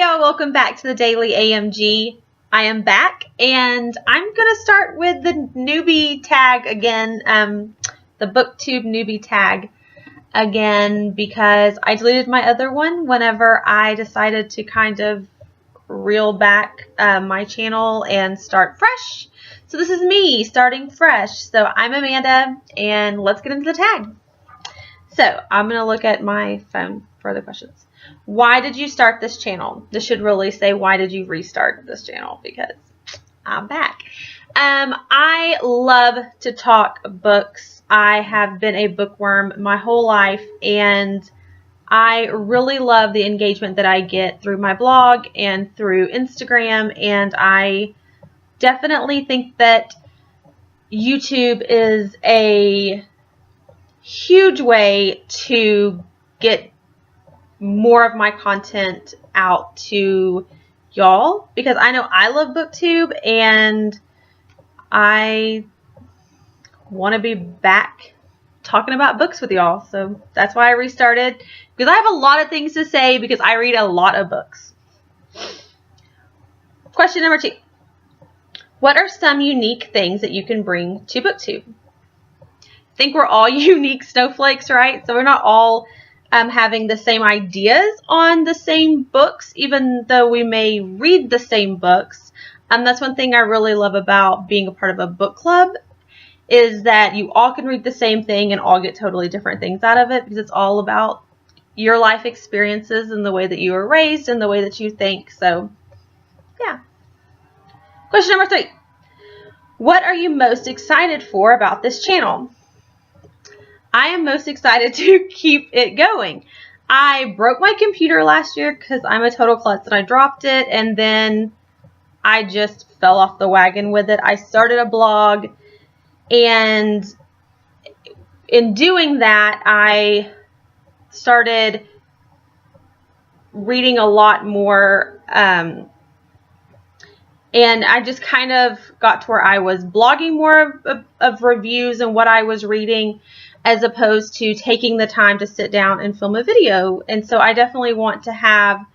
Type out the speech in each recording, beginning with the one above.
y'all, welcome back to the Daily AMG. I am back, and I'm going to start with the newbie tag again, the BookTube newbie tag again, because I deleted my other one whenever I decided to kind of reel back my channel and start fresh. So this is me starting fresh. So I'm Amanda, and let's get into the tag. So I'm going to look at my phone for the questions. Why did you start this channel? This should really say, why did you restart this channel? Because I'm back. I love to talk books. I have been a bookworm my whole life, and I really love the engagement that I get through my blog and through Instagram, and I definitely think that YouTube is a huge way to get more of my content out to y'all, because I know I love BookTube and I want to be back talking about books with y'all. So that's why I restarted, because I have a lot of things to say because I read a lot of books. Question number 2. What are some unique things that you can bring to BookTube? I think we're all unique snowflakes, right? So we're not all having the same ideas on the same books, even though we may read the same books. That's one thing I really love about being a part of a book club, is that you all can read the same thing and all get totally different things out of it, because it's all about your life experiences and the way that you were raised and the way that you think. So, yeah. Question number 3. What are you most excited for about this channel? I am most excited to keep it going. I broke my computer last year because I'm a total klutz and I dropped it, and then I just fell off the wagon with it. I started a blog, and in doing that, I started reading a lot more, and I just kind of got to where I was blogging more of reviews and what I was reading, as opposed to taking the time to sit down and film a video. And so I definitely want to have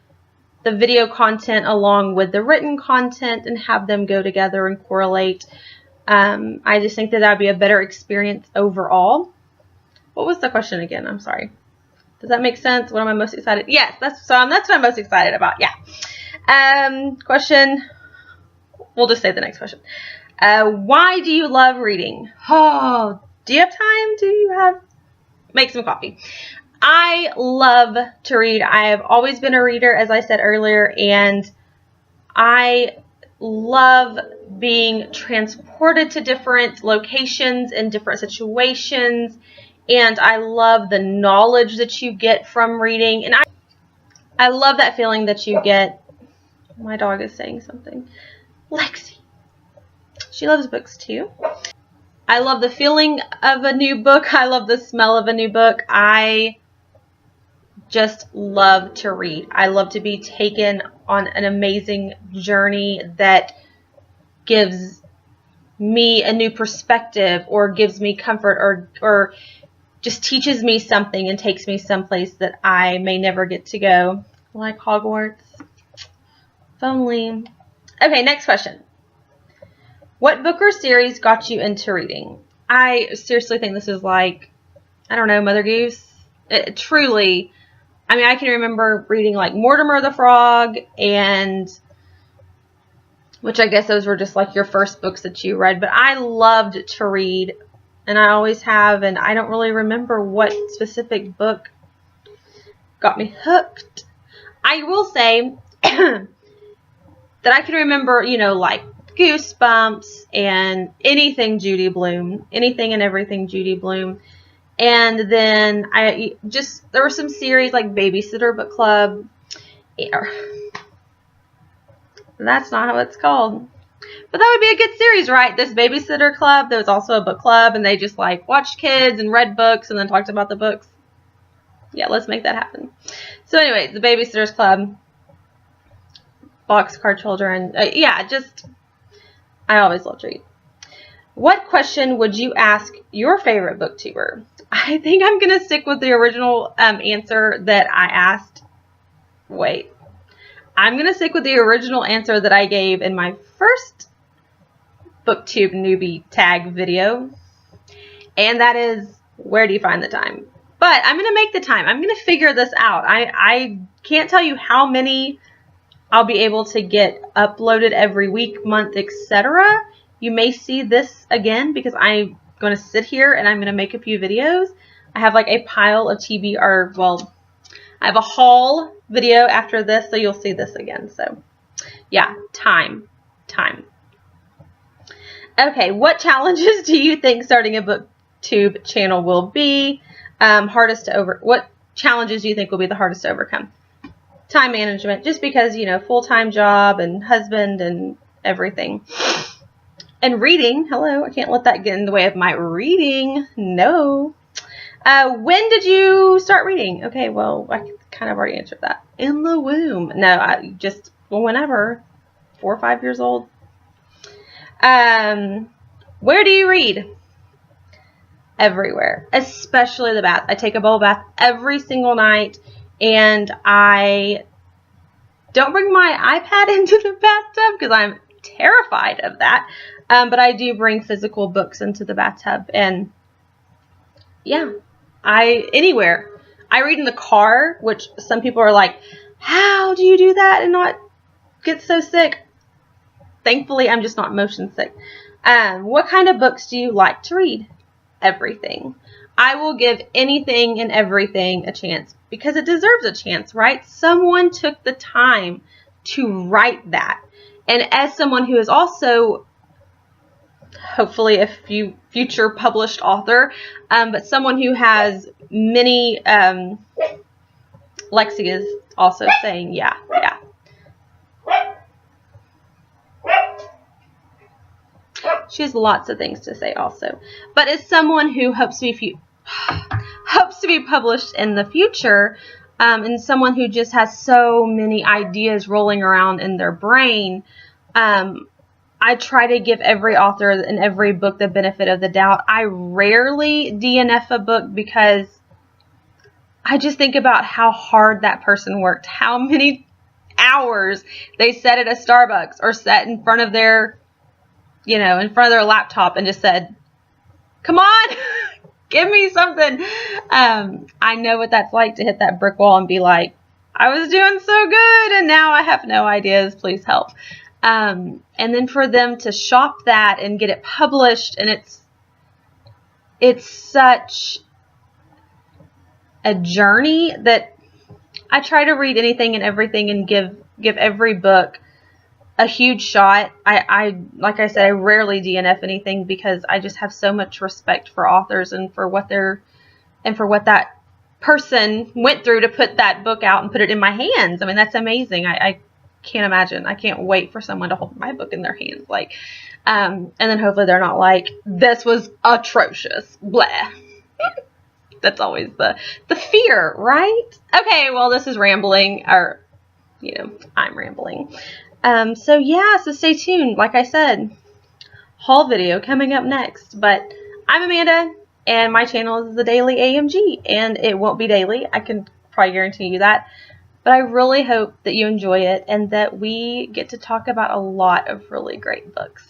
the video content along with the written content and have them go together and correlate. I just think that would be a better experience overall. What was the question again? I'm sorry. Does that make sense? What am I most excited? Yes, that's what I'm most excited about. Yeah. Question. We'll just say the next question. Why do you love reading? Oh, do you have time? Make some coffee. I love to read. I have always been a reader, as I said earlier, and I love being transported to different locations and different situations, and I love the knowledge that you get from reading, and I love that feeling that you get. My dog is saying something. Lexi. She loves books too. I love the feeling of a new book. I love the smell of a new book. I just love to read. I love to be taken on an amazing journey that gives me a new perspective, or gives me comfort, or just teaches me something and takes me someplace that I may never get to go. Like Hogwarts. If only. Okay, next question. What book or series got you into reading? I seriously think this is like, I don't know, Mother Goose. Truly, I mean, I can remember reading like Mortimer the Frog, and which I guess those were just like your first books that you read. But I loved to read, and I always have, and I don't really remember what specific book got me hooked. I will say that I can remember, you know, like Goosebumps and anything Judy Blume, anything and everything Judy Blume. And then there were some series like Babysitter Book Club. That's not how it's called. But that would be a good series, right? This Babysitter Club, there was also a book club, and they just like watched kids and read books and then talked about the books. Yeah, let's make that happen. So anyway, the Babysitter's Club, Boxcar Children. Yeah, just, I always love to read. What question would you ask your favorite booktuber? I think I'm going to stick with the original answer that I asked. Wait. I'm going to stick with the original answer that I gave in my first BookTube newbie tag video. And that is, where do you find the time? But I'm going to make the time. I'm going to figure this out. I can't tell you how many I'll be able to get uploaded every week, month, etc. You may see this again because I'm going to sit here and I'm going to make a few videos. I have like a pile of TBR, well, I have a haul video after this, so you'll see this again. So yeah, time. Okay, what challenges do you think starting a BookTube channel will be? What challenges do you think will be the hardest to overcome? Time management, just because, you know, full-time job and husband and everything. And reading, hello, I can't let that get in the way of my reading. No. When did you start reading? Okay, well, I kind of already answered that. In the womb. No, well, whenever. 4 or 5 years old. Where do you read? Everywhere, especially the bath. I take a bowl bath every single night, and I don't bring my iPad into the bathtub because I'm terrified of that. But I do bring physical books into the bathtub, and yeah, anywhere. I read in the car, which some people are like, how do you do that and not get so sick? Thankfully, I'm just not motion sick. What kind of books do you like to read? Everything. I will give anything and everything a chance because it deserves a chance, right? Someone took the time to write that. And as someone who is also, hopefully a future published author, but someone who has many, Lexi is also saying, yeah. She has lots of things to say also. But as someone who hopes to be published in the future, and someone who just has so many ideas rolling around in their brain, I try to give every author and every book the benefit of the doubt. I rarely DNF a book because I just think about how hard that person worked, how many hours they sat at a Starbucks or sat in front of their laptop and just said, come on, give me something. I know what that's like to hit that brick wall and be like, I was doing so good and now I have no ideas, please help. And then for them to shop that and get it published, and it's such a journey that I try to read anything and everything and give every book a huge shot. Like I said, I rarely DNF anything because I just have so much respect for authors and for what that person went through to put that book out and put it in my hands. I mean, that's amazing. I can't imagine. I can't wait for someone to hold my book in their hands. And then hopefully they're not like, this was atrocious. Blah. That's always the fear, right? Okay, well, this is rambling, or, I'm rambling. So stay tuned. Like I said, haul video coming up next. But I'm Amanda, and my channel is The Daily AMG, and it won't be daily. I can probably guarantee you that. But I really hope that you enjoy it and that we get to talk about a lot of really great books.